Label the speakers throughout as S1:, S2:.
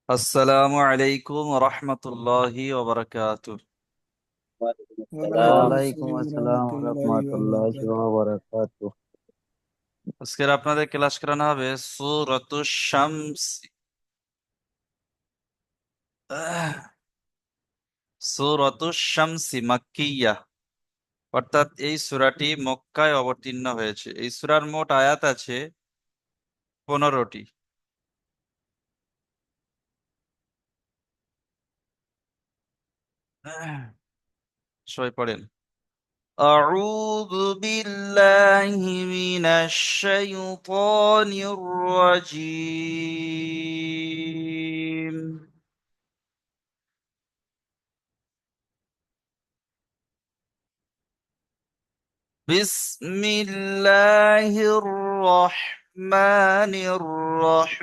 S1: আসসালামু আলাইকুম রহমতুল্লাহি ওবরাকাতুহ।
S2: ওয়ালাইকুম আসসালাম।
S3: ওয়ালাইকুম
S4: ওয়ালাইকুম
S3: আসসালাম ওয়া
S4: রহমতুল্লাহি ওয়া
S3: রাহমাতুল্লাহি ওয়া
S4: বারাকাতুহু।
S3: বারাকাতুহু।
S1: আজকের আপনাদের ক্লাস করানো হবে সূরাতুশ শামস। আহ, সূরাতুশ শামসি মাক্কিয়াহ, অর্থাৎ এই সূরাটি মক্কায় অবতীর্ণ হয়েছে। এই সূরার মোট আয়াত আছে 15টি। সবাই পড়েন। আউযু বিল্লাহি মিনাশ শাইতানির রাজীম। بسم الله الرحمن الرحيم.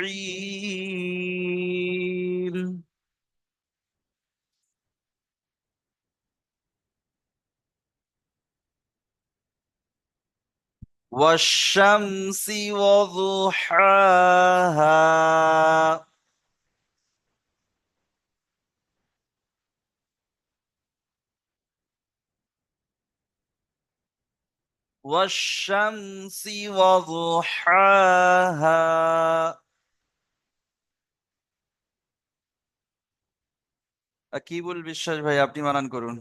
S1: والشمس وضحاها. والشمس وضحاها. আকিবুল বিশ্বাস ভাই, আপনি বানান করুন।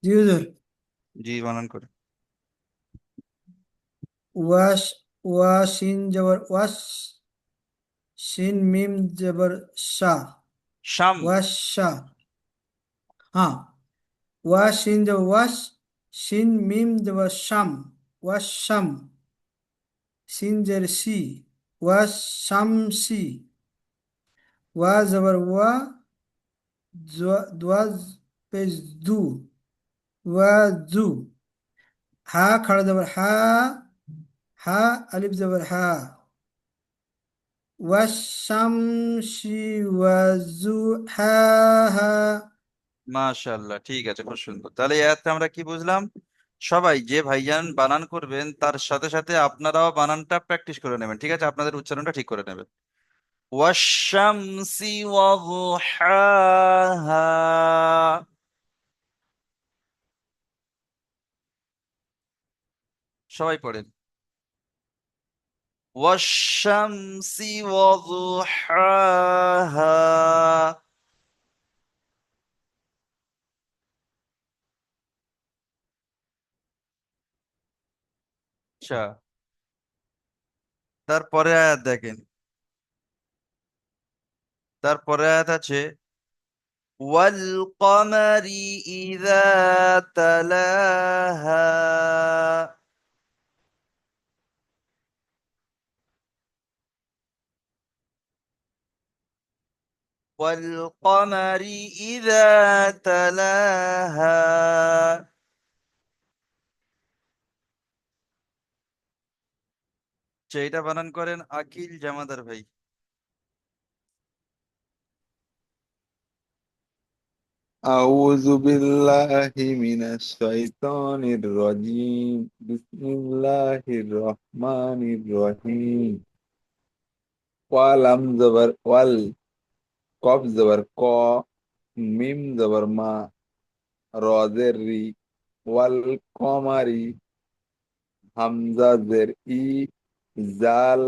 S4: জি হুজুর।
S1: জি, বানান করুন।
S4: ওয়াশ, ওয়াশিন জবর ওয়াশ, শিন মিম জবর শাহ,
S1: শাম।
S4: ওয়াশা। হ্যাঁ, ওয়াশিন জবর ওয়াশ, শিন মিম জবর শাম, ওয়াশাম, শিন জের শি, ওয়াশামসি, ওয়া জবর ওয়া, দোয়া পেশ দু, ওয়াজু, হা খাড়া জবর হা, হা আলিফ জবর হা, ওয়াশামসি ওয়াজুহাহা।
S1: মাশাআল্লাহ, ঠিক আছে, খুব সুন্দর। তাহলে এই আয়াতে আমরা কি বুঝলাম? সবাই যে ভাইজান বানান করবেন তার সাথে সাথে আপনারাও বানানটা প্র্যাকটিস করে নেবেন, ঠিক আছে? আপনাদের উচ্চারণটা ঠিক করে নেবেন। والشمس وضحاها. সবাই পড়েন। والشمس وضحاها. আচ্ছা, তারপরে আয়াত দেখেন। তারপরে আয়াত আছে والقمر إذا تلاها. والقمر إذا تلاها. সেইটা বানান করেন আকিল জামাদার ভাই।
S2: أعوذ بالله من الشيطان الرجيم. بسم الله الرحمن الرحيم. ওয়ালাম জবর ওয়াল, কফ জবর ক, মিম জবর মা, র জের রি, ওয়াল কমারি, হামজা জের ই, জাল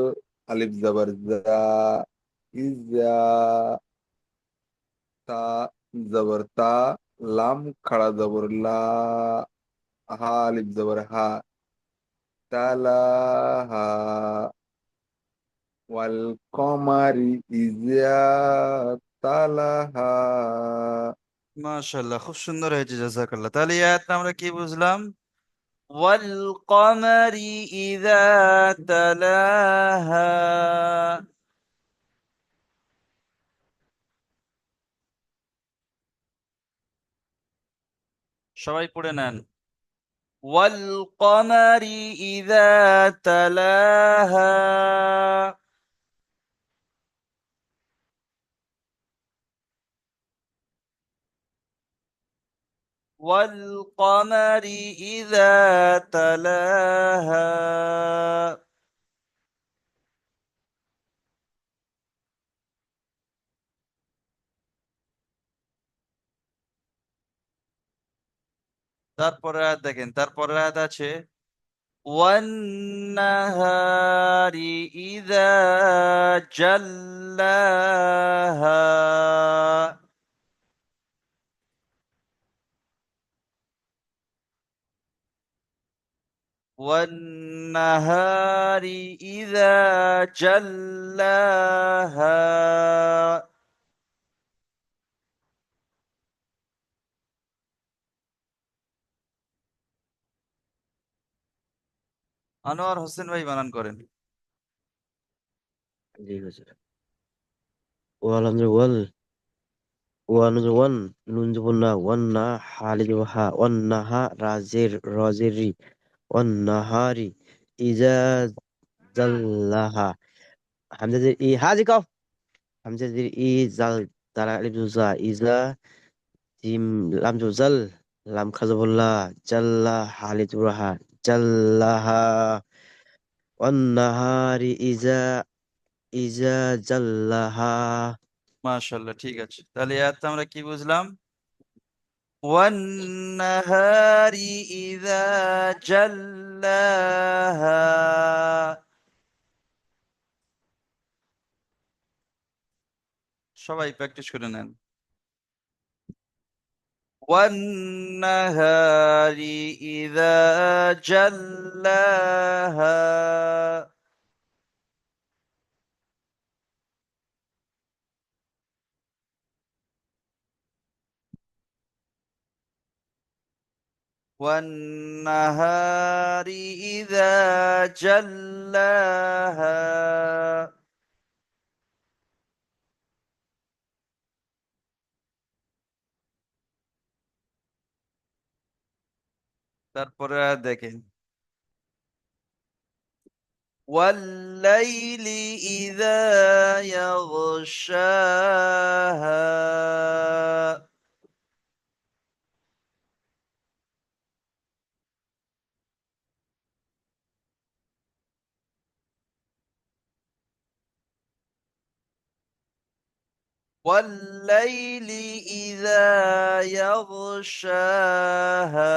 S2: আলিফ জবর জা, ইজা, তা জবর তা, লাম খাড়া জবর লা, হা আলিফ জবর হা, তালাহা, ওয়াল কমারি ইজা তালাহা।
S1: মাশাআল্লাহ, খুব সুন্দর হয়েছে, জাযাকাল্লাহ। তাহলে এই আয়াতটা আমরা কি বুঝলাম? ওয়াল কমারি ইযা তালাহা। সবাই পড়ে নেন। ওয়াল কমারি ইযা তালাহা। والقمر إذا تلاها তারপরে আয়াত দেখেন, তারপরে আয়াত আছে والنهار إذا جلاها والنهار إذا جلاها আনোয়ার হোসেন ভাই বানান করেন।
S3: জি হুজুর। ওয়াল হামজা ওয়াল, ওয়ান হামজা ওয়ান, নুন জবর না, ওয়ান না, হালি জবর হা, ওয়ান না হা, রাজের রজের রি, ওয়ান নাহারি, ইজা জাল্লাহা, হামজা জের ই, হাজি কও, হামজা জের ই, জাল, তারা আলিফ জবর জা, ইজা, জিম, লাম জবর জাল, লাম খা জবর লা, জাল্লা, হালি জবর হা, জাল্লাহা, ওয়ান নাহারি ইজা, ইজা জাল্লাহা।
S1: মাশাআল্লাহ, ঠিক আছে। তাহলে এই আয়াতটা আমরা কি বুঝলাম? والنهار إذا جلاها। সবাই প্র্যাকটিস করে নেন। والنهار إذا جلاها والنهار إذا جلاها তারপরে আর দেখেন والليل إذا يغشاها والليل إذا يغشاها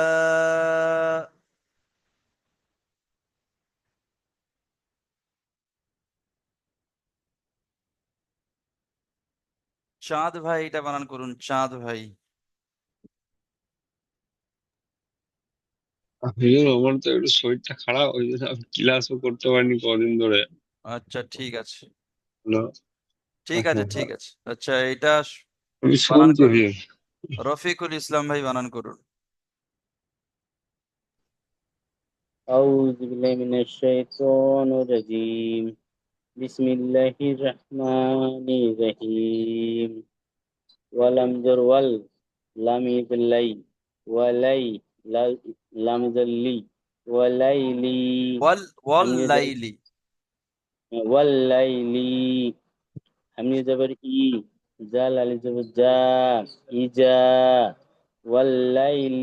S1: চাঁদ ভাই এটা বানান করুন, চাঁদ ভাই।
S5: হুজুর আমার তো একটু শরীরটা খারাপ, ওই জন্য আমি ক্লাসও করতে পারিনি কদিন ধরে।
S1: আচ্ছা ঠিক আছে,
S5: হ্যালো।
S1: ঠিক আছে,
S5: হ্যাঁ
S1: ঠিক
S5: হ্যাঁ,
S1: আছে। আচ্ছা এটা
S5: আমি
S1: বানান
S5: শুনছি
S1: করুন,
S5: হুজুর।
S1: রফিকুল ইসলাম ভাই বানান করুন।
S6: أعوذ بالله من الشيطان الرجيم بسم الله الرحمن الرحيم ولم ذر ول لم يذلي ولي لم ذلي وليلي هم
S1: والليلي
S6: والليلي هم زبر إي زال على زبر جا إجا والليل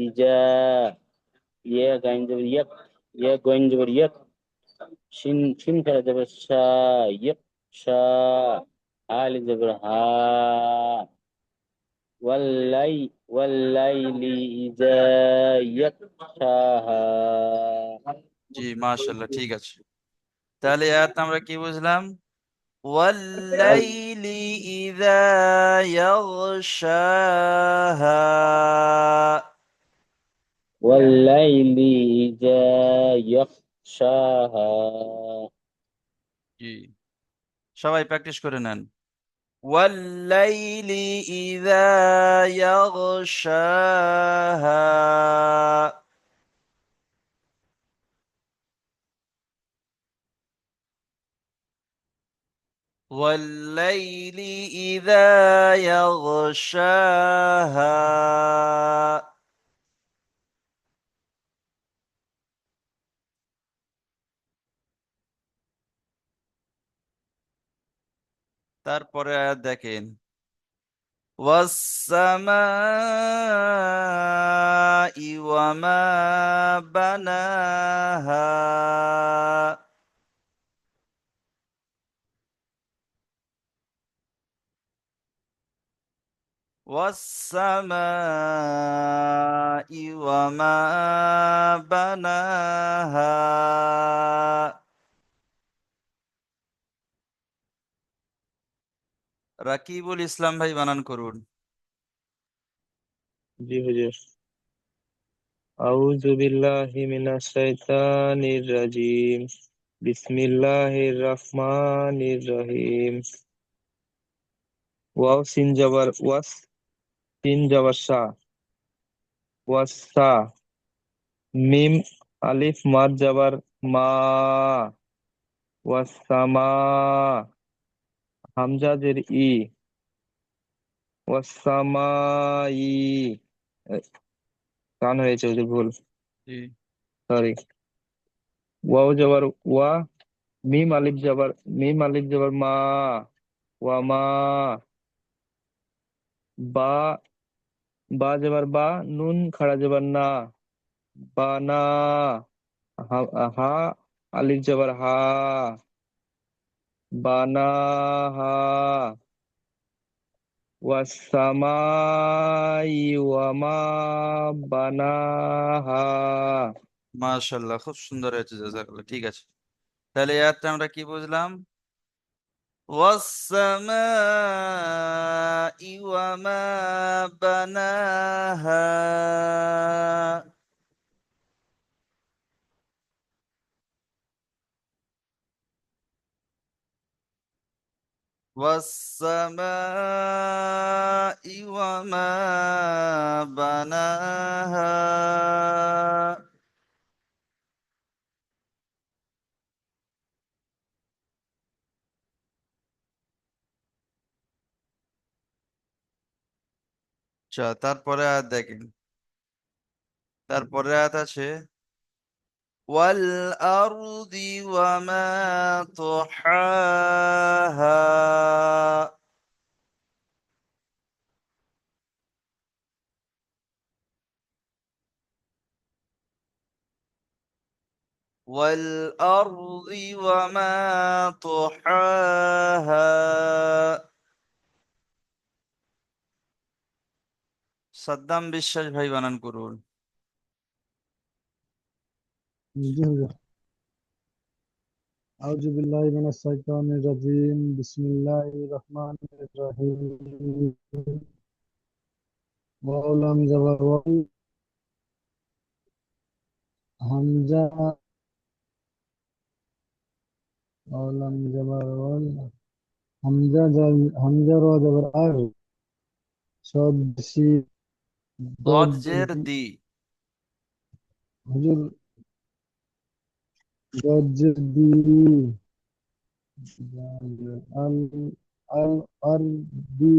S6: إجا يا غين زبر يك يا غين زبر يك شين كذا زبر شا يك شا حال زبر ها والليل إذا يغشاها
S1: জি মাশাআল্লাহ, ঠিক আছে। তাহলে আয়াত আমরা কি বুঝলাম? والليل إذا يغشاها।
S6: والليل إذا يغشاها
S1: জি, সবাই প্র্যাকটিস করে নেন। والليل إذا يغشاها والليل إذا يغشاها তারপরে আয়াত দেখেন والسماء وما بناها والسماء وما بناها রাকিবুল ইসলাম ভাই বানান করুন।
S7: জি হুজুর। আউযু বিল্লাহি মিনাশ শাইতানির রাজিম। বিসমিল্লাহির রহমানির রহিম। ওয়াও সিন জবর ওয়াস, সিন জবর সা, ওয়াসা। মিম আলিফ মাদ জবর মা, ওয়াসামা। হামজা জের ই, ওয়াসামাই। কান হয়েছে হুজুর, ভুল,
S1: জি।
S7: সরি। ওয়াও জবর ওয়া, মিম আলিফ জবর, মিম আলিফ জবর মা, ওয়া মা। বা, বা জবর বা, নুন খাড়া জবর না, বানা। হা, হা আলিফ জবর হা, বানা হা। ওয়াসামাই ওয়ামা বানাহা।
S1: মাশাআল্লাহ, খুব সুন্দর হয়েছে, জাযাকাল্লাহ। ঠিক আছে, তাহলে এই আয়াতটা আমরা কি বুঝলাম? والسماء وما بناها والسماء وما بناها আচ্ছা, তারপরে আয়াত দেখেন। তারপরে আয়াত আছে والأرض وما طحاها والأرض وما طحاها সাদ্দাম বিশ্বাস ভাই বানান করুন।
S8: জি হুজুর। আউযু বিল্লাহি মিনাশ শাইতানির রাজিম। বিসমিল্লাহির রহমানির রহিম। ওয়াও লাম জবর ওয়াল, হামজা, ওয়াও লাম জবর ওয়াল, হামজা র জবর আর, সদ সি, দদ
S1: দদ
S8: জের
S1: জের
S8: দি।
S1: দি।
S8: হুজুর, দদ জের দি, আল, আল আর দি।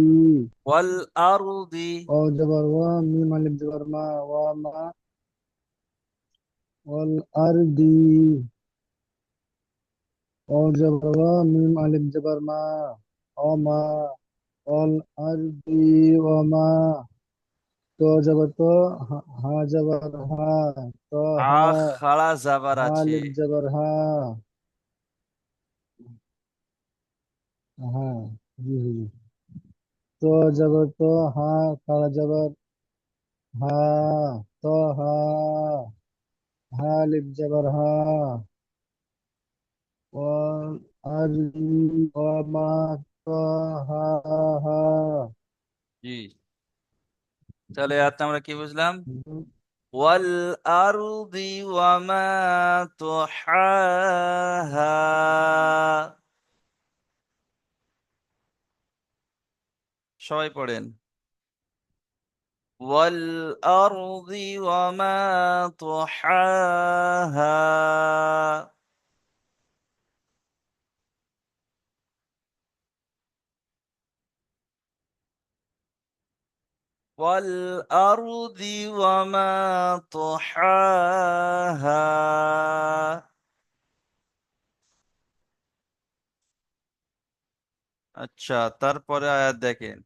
S1: ওয়াল আরদি।
S8: ওয়াও জবর ওয়া, মিম আলিফ জবর মা, ওয়া মা, ওয়াল আর দি। ওয়াও জবর ওয়া, মিম আলিফ জবর মা, ও মা। অল আরদি ওয়ামা। তো জবর তো, হা জবর হা, তো হা।
S1: আখ খাড়া জাবার
S8: হা
S1: আছে।
S8: লিফ জবর হা, হ্যাঁ। জি জি জি। তো জবর তো, হা খাড়া জবর হা, তো হা। হা লিফ জবর হা। ওয়াল আরদি ওয়ামা, তো হা হা।
S1: জি, তাহলে আয়াতটা আমরা কি বুঝলাম? ওয়াল আরদি ওয়ামা তুহাহা। সবাই পড়েন। ওয়াল আরদি ওয়ামা তুহাহা। والأرض وما طحاها আচ্ছা, তারপরে আয়াত দেখেন।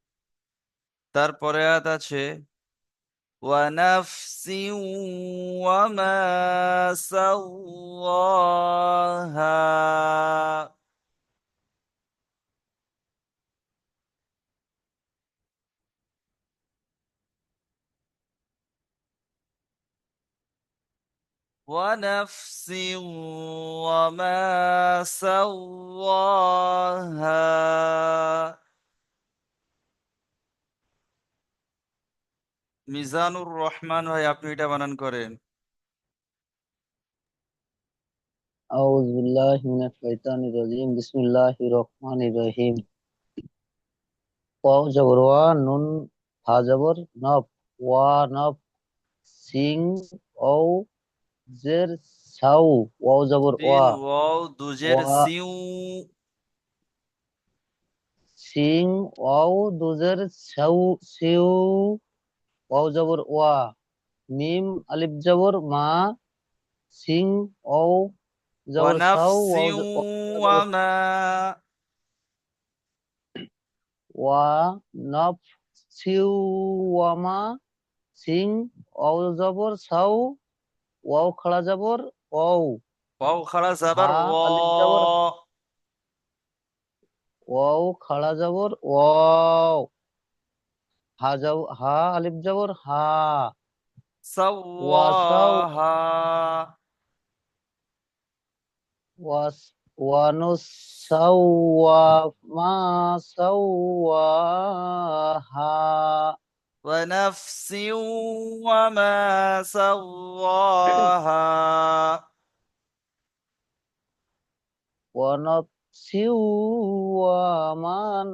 S1: তারপরে আয়াত আছে ونفس وما سواها ونفس وما سواها মিজানুর রহমান ভাই, আপনি এটা বানান করেন।
S8: أعوذ بالله من الشيطان الرجيم بسم الله الرحمن الرحيم واو জবর ওয়া নুন হা জবর নফ ওয়া নফ সিং ও জের সাউ ওয়াও জবর
S1: তিন
S8: ওয়া
S1: ওয়াও দুজের
S8: ওয়া
S1: সিউ
S8: সিং ওয়াও দুজের সাউ সিউ ওয়াও জবর ওয়া মিম আলিফ জবর মা সিং ও জবর সাউ
S1: ونفس
S8: ওয়াও জবর
S1: وما
S8: ওয়া নফ সিউ ওয়ামা সিং ওয়াও জবর সাউ ওয়াও খাড়া জবর ওয়াও
S1: ওয়াও খাড়া
S8: হা
S1: জাবার
S8: আলিফ জবর ওয়াও খাড়া জবর ওয়াও হা আলিফ জবর হা ওয়াসাউ
S1: সাওয়াহা
S8: ওয়াস ওয়ানুস সাওয়া মা সাওয়াহা
S1: ونفس وما سواها
S8: ওয়ানাফসিউ ওয়ামান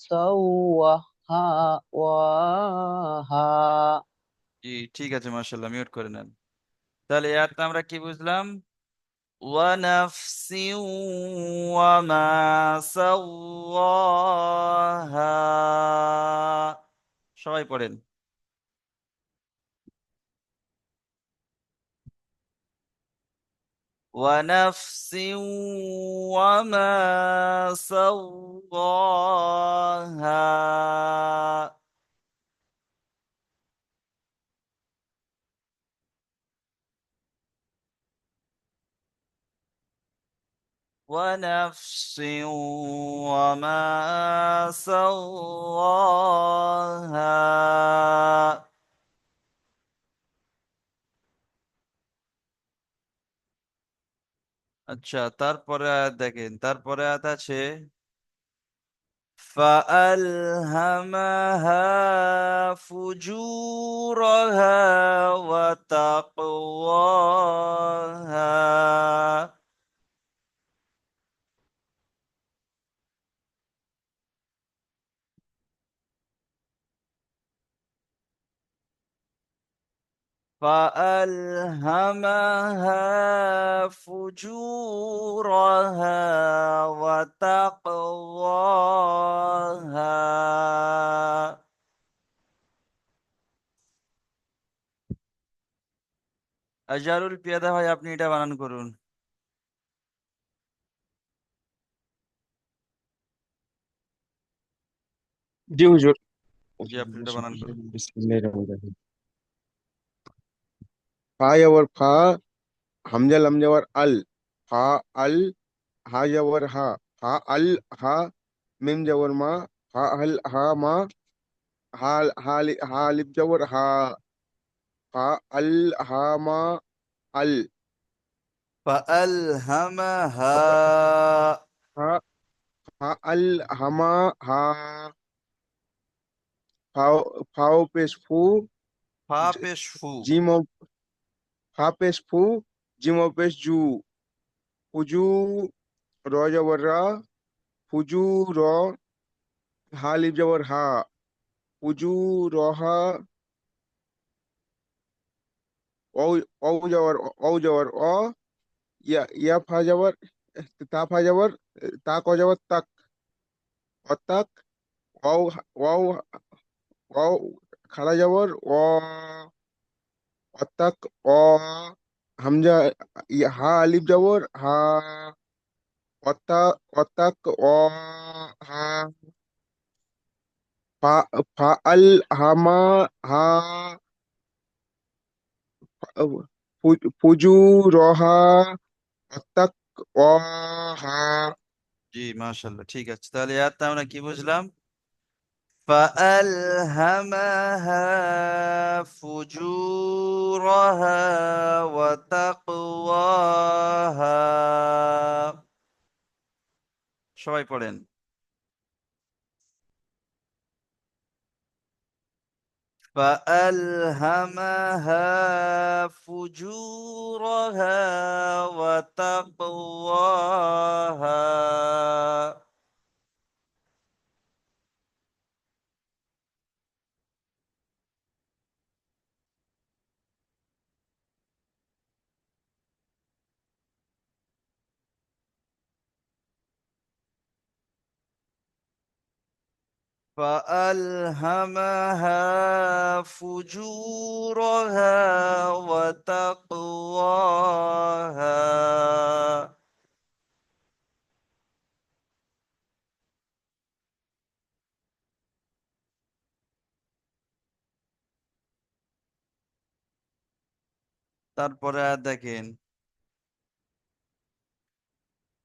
S8: সাওয়াহা ওয়াহা
S1: জি ঠিক আছে, মাশাআল্লাহ, মিউট করে নেন। তাহলে এর আমরা কি বুঝলাম? ونفس وما سواها। সবাই পড়েন। ونفس وما سواها ونفس وما سواها আচ্ছা, তারপরে আয়াত দেখেন, তারপরে আয়াত আছে فألهمها فجورها وتقواها فألهمها فجورها وتقواها আজহারুল পিয়াদা ভাই, আপনি এটা বানান করুন।
S5: জি হুজুর।
S1: জি, আপনি এটা বানান করুন।
S3: বিসমিল্লাহির রহমানির রহিম।
S2: ফা জবর ফা, হামজা লাম জবর আল, ফা আল, হা জবর হা, ফা আল হা, মিম জবর মা, ফা আল হা মা, হা আলিফ জবর হা, ফা আল হা মা আল,
S1: فألهمها
S2: ফা ফা আল হামা হা, ফাও ফাও পেশ ফু,
S1: ফা পেশ ফু
S2: জিম ও ফা পেশ ফু, জিম ও পেশ জু, ফুজু, র জবর রা, ফুজু র, হা আলিফ জবর হা, ফুজু রহা, অউ অউ জবর অ, ইয়া ফা জবর, তা ফা জবর, তা ক জবর তাক, অতাক, ওয়াও ওয়াও ওয়াও খাড়া জবর অ, অতাক অ, হামজা হা আলিফ জবর হা, অতা অতাক অ, হা, ফা ফা আল হামা হা ফুজুরহা অত্যাক ওয়াহা।
S1: জি মাশাল্লাহ, ঠিক আছে। তাহলে আয়াতটা আমরা কি বুঝলাম? فألهمها فجورها وتقواها। সবাই পড়েন। فألهمها فجورها وتقواها। فألهمها فجورها وتقواها। তারপরে আর দেখেন,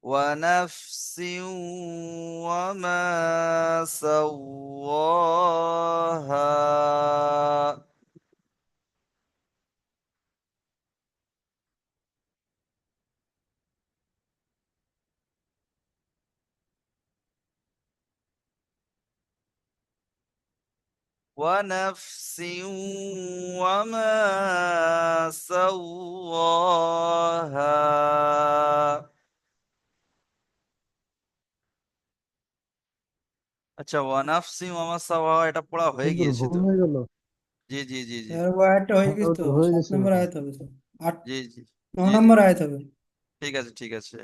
S1: ونفس وما سواها। ونفس وما سواها। আচ্ছা, ওয়ানাফসি ওয়ামা সাওয়াহা এটা পড়া হয়ে
S8: হুজুর
S1: গিয়েছে
S8: ভুল
S1: তো।
S8: হয়ে গেল।
S1: জি জি জি জি
S4: এর আয়াতটা হয়ে
S8: হ্যাঁ
S4: গেছে তো,
S8: হুজুর হয়ে
S4: 7
S8: গেছে
S4: নম্বর
S8: ওটা।
S4: আয়াত হবে তো। আট
S1: জি জি
S4: 9
S1: জি জি,
S4: নম্বর আয়াত হবে।
S1: ঠিক আছে ঠিক আছে।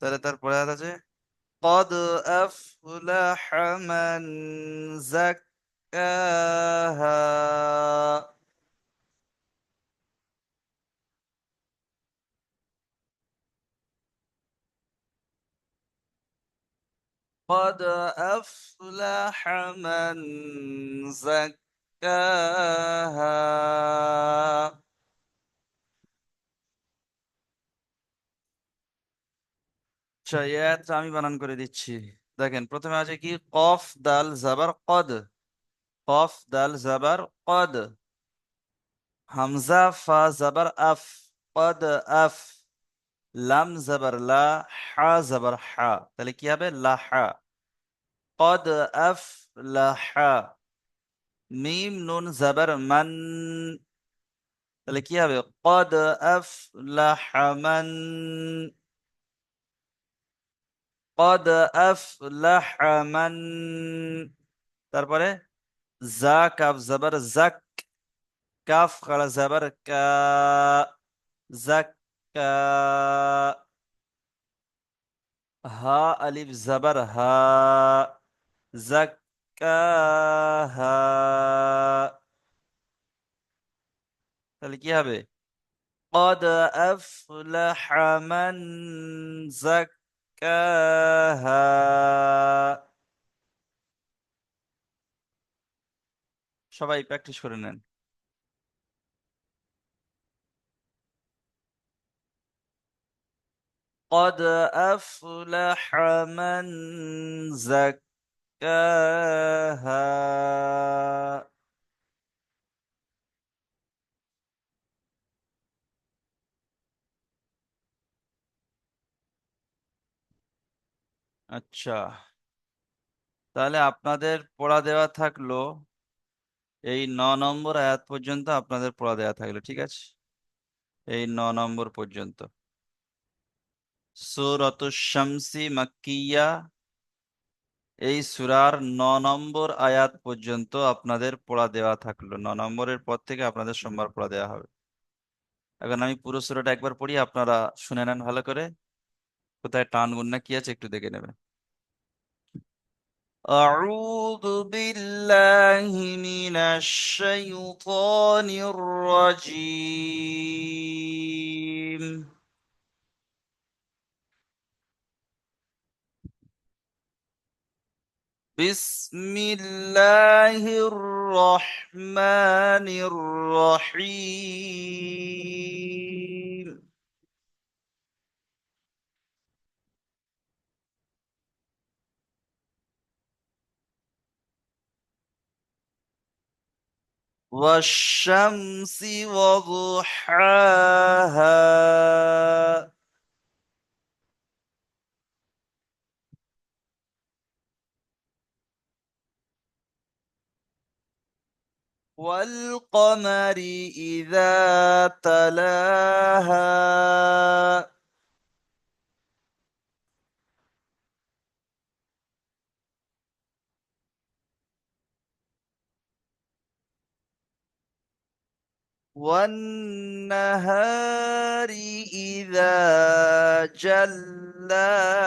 S1: তাহলে তারপরে আর আছে قد أفلح من زكاها। قد أفلح من زكاها। আচ্ছা, এই আয়াতটা আমি বানান করে দিচ্ছি। দেখেন, প্রথমে আছে কি, কফ দাল জাবার কদ। কফ দাল জাবার কদ। হামজা ফা জাবার আফ। কদ আফ। লাম জাবার লা। হা জাবার হা। তাহলে কি হবে? লাহা। কদ আফ লাহা। মিম নুন জাবার মান। তাহলে কি হবে? কদ আফ লাহা মান। কদ আফ লাহা মান। তারপরে জা কাফ জাবার জাক। কাফ খাড়া জাবার কা। জাক্কা। হা আলিফ জাবার হা। জাক্কাহা। তাহলে কি হবে? قد أفلح من زكاها। সবাই প্র্যাকটিস করে নেন। قد أفلح من زكاها। আচ্ছা, তাহলে আপনাদের পড়া দেওয়া থাকলো, এই 9 নম্বর আয়াত পর্যন্ত আপনাদের পড়া দেওয়া থাকলো, ঠিক আছে? এই 9 নম্বর পর্যন্ত। সূরাতুশ শামসি মাক্কিয়া, এই সূরার 9 নম্বর আয়াত পর্যন্ত আপনাদের পড়া দেওয়া থাকলো। 9 নম্বরের পর থেকে আপনাদের সোমবার পড়া দেওয়া হবে। এখন আমি পুরো সূরাটা একবার পড়ি, আপনারা শুনে নেন ভালো করে। কোথায় টান গুন্না কি আছে একটু দেখে নেবেন। أعوذ بالله من الشيطان الرجيم. بسم الله الرحمن الرحيم والشمس وضحاها والقمر إذا تلاها والنهار إذا جلاها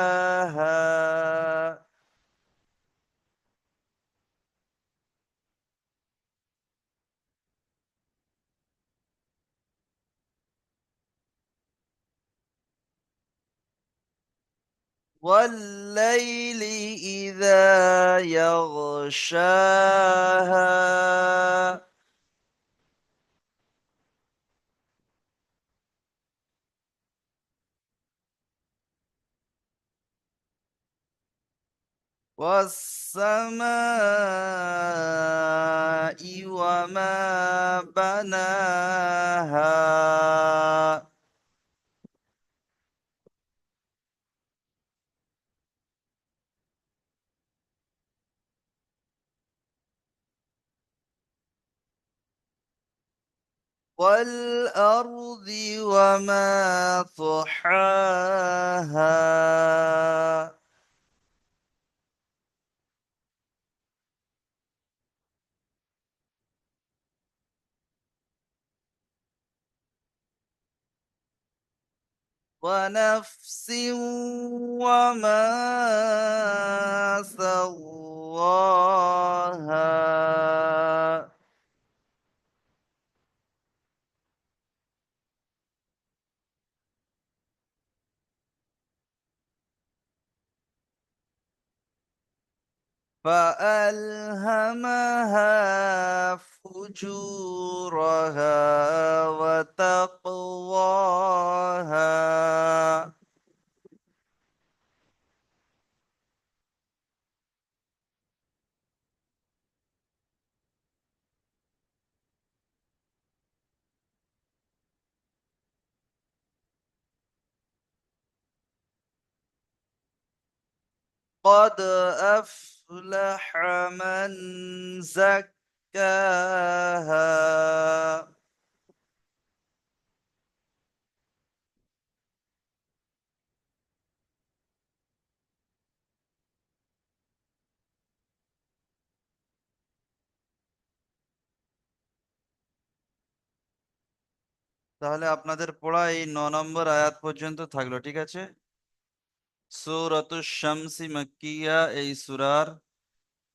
S1: والليل إذا يغشاها والسماء وما بناها والأرض وما طحاها ونفس وما سواها فألهمها فجورها وتقواها قد أفلح من زكاها তাহলে আপনাদের পড়া এই 9 নম্বর আয়াত পর্যন্ত থাকলো, ঠিক আছে। সূরাতুশ শামসি মাক্কিয়া, এই সূরার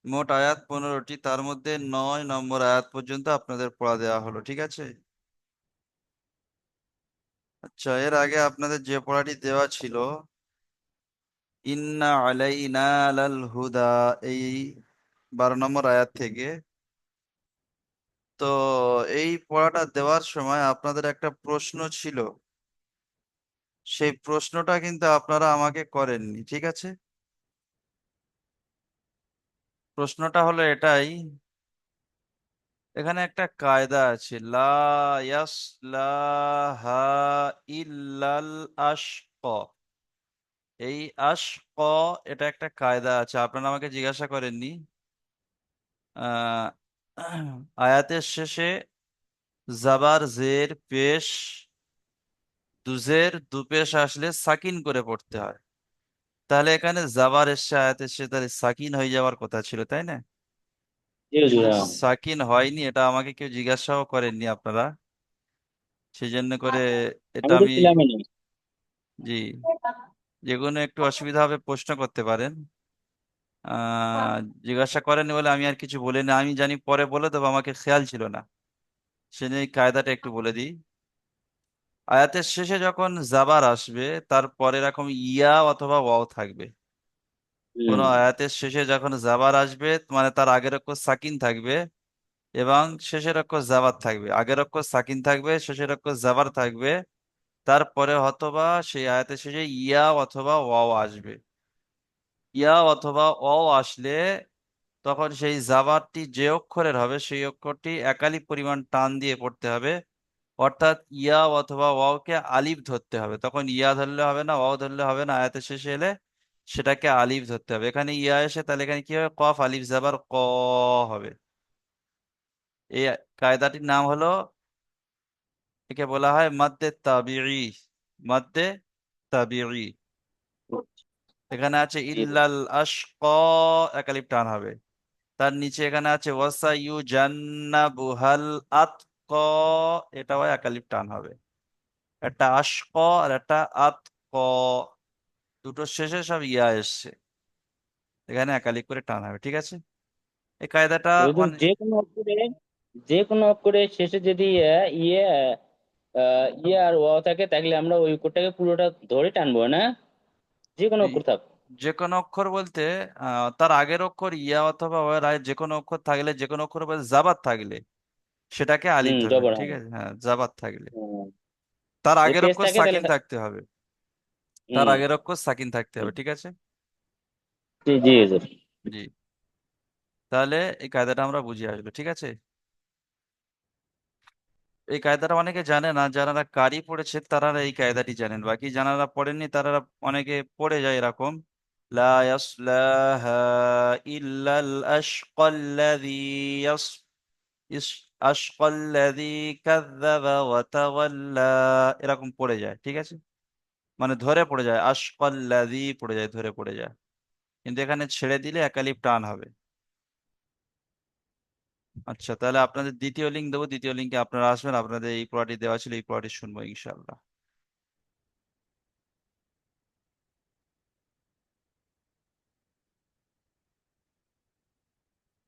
S1: মোট আয়াত 15টি, তার মধ্যে 9 নম্বর আয়াত পর্যন্ত আপনাদের পড়া দেওয়া হলো, ঠিক আছে। আচ্ছা, এর আগে আপনাদের যে পড়াটি দেওয়া ছিল, ইন্না আলাইনা লাল হুদা, এই 12 নম্বর আয়াত থেকে, তো এই পড়াটা দেওয়ার সময় আপনাদের একটা প্রশ্ন ছিল, সেই প্রশ্নটা কিন্তু আপনারা আমাকে করেননি, ঠিক আছে। প্রশ্নটা হলো এটাই, এখানে একটা কায়দা আছে, লা ইয়াসলাহা ইল্লাল আশকা। এই আশক, এটা একটা কায়দা আছে, আপনারা আমাকে জিজ্ঞাসা করেননি। আহ আয়াতের শেষে জাবার জের পেশ দুজের দুপেশ আসলে সাকিন করে পড়তে হয়। তাহলে এখানে জাবার এসে আয়াতের শেষে তাহলে সাকিন হয়ে যাওয়ার কথা ছিল, তাই না?
S6: জি জি
S1: কিন্তু
S6: হ্যাঁ।
S1: সাকিন হয়নি, এটা আমাকে কেউ জিজ্ঞাসাও করেননি আপনারা, সেই জন্য করে এটা
S6: আমি তো
S1: আমি,
S6: ছিলামই না।
S1: জি, যে কোনো একটু অসুবিধা হবে প্রশ্ন করতে পারেন। আহ জিজ্ঞাসা করেনি বলে আমি আর কিছু বলিনি, আমি জানি পরে বলে দেবো, আমাকে খেয়াল ছিল না, সেজন্য এই কায়দাটা একটু বলে দিই। আয়াতের শেষে যখন জাবার আসবে, তারপর এরকম ইয়া অথবা ওয়াও থাকবে। কোনো
S6: হুম
S1: আয়াতের শেষে যখন জাবার আসবে মানে তার আগের অক্ষর সাকিন থাকবে এবং শেষের অক্ষর জাবার থাকবে, আগের অক্ষর সাকিন থাকবে, শেষের অক্ষর জাবার থাকবে, তারপরে হয়তোবা সেই আয়াতের শেষে ইয়া অথবা ওয়াও আসবে। ইয়া অথবা ওয়াও আসলে তখন সেই জাবারটি যে অক্ষরের হবে সেই অক্ষরটি একালি পরিমাণ টান দিয়ে পড়তে হবে। অর্থাৎ ইয়া অথবা ওয়াওকে আলিফ ধরতে হবে, তখন ইয়া ধরলে হবে না, ওয়াও ধরলে হবে না, আয়াতের শেষে এলে সেটাকে আলিফ ধরতে হবে। এখানে ইয়া এসে তাহলে এখানে কি হবে, কফ আলিফ জাবার ক হবে। এই কায়দাটির নাম হলো, একে বলা হয় মাদ্দে তাবিঈ। মাদ্দে তাবিঈ। এখানে আছে
S6: জি
S1: ইল্লাল আশকা, একালিফ টান হবে। তার নিচে এখানে আছে ওয়াসাইয়ু জান্নাবুহাল আতকা, এটাও একালিফ টান হবে। একটা আশকা আর একটা আতকা, দুটো শেষে সব ইয়া এসছে, এখানে একালিফ করে টান হবে। ঠিক আছে, এই কায়দাটা
S6: হুজুর,
S1: অনেক।
S6: যে কোনো অক্ষরে শেষে যদি ইয়ে ইয়ে আর ওয়াও থাকে তাহলে আমরা ওই অক্ষরটাকে পুরোটা ধরে টানবো না, যে কোনো অক্ষর থাক।
S1: যে কোনো অক্ষর বলতে তার আগের অক্ষর ইয়া অথবা ওয়ের আগে যে কোনো অক্ষর থাকলে, যে কোনো অক্ষর বলতে জাবাত থাকলে সেটাকে আলিফ ধরবেন।
S6: জবর,
S1: ঠিক
S6: হ্যাঁ।
S1: আছে, হ্যাঁ জাবাত থাকলে
S6: হ্যাঁ,
S1: তার
S6: যদি
S1: আগের
S6: পেশ
S1: অক্ষর
S6: থাকে তাহলে
S1: সাকিন থাকতে হবে। তার
S6: হুম
S1: আগের অক্ষর সাকিন থাকতে হবে। ঠিক আছে।
S6: জি জি হুজুর।
S1: জি, তাহলে এই কায়দাটা আমরা বুঝিয়ে আসলো। ঠিক আছে, এই কায়দাটা অনেকে জানে না, যারা কারি পড়েছে তারা এই কায়দাটি জানেন, বাকি যারা পড়েননি তারা অনেকে পড়ে যায় এরকম, লা ইয়াসলাহা ইল্লাল আশকাল্লাযী আশকাল্লাযী কাযযাবা ওয়া তাওয়াল্লা, এরকম পড়ে যায়। ঠিক আছে, মানে ধরে পড়ে যায়, আশকাল্লাযী পড়ে যায়, ধরে পড়ে যায়। কিন্তু এখানে ছেড়ে দিলে একালিফ টান হবে। আচ্ছা, তাহলে আপনাদের দ্বিতীয় লিঙ্ক দেবো, দ্বিতীয় লিঙ্কে আপনারা আসবেন, আপনাদের এই পড়াটি দেওয়া ছিল, এই পড়াটি শুনবো ইনশাআল্লাহ।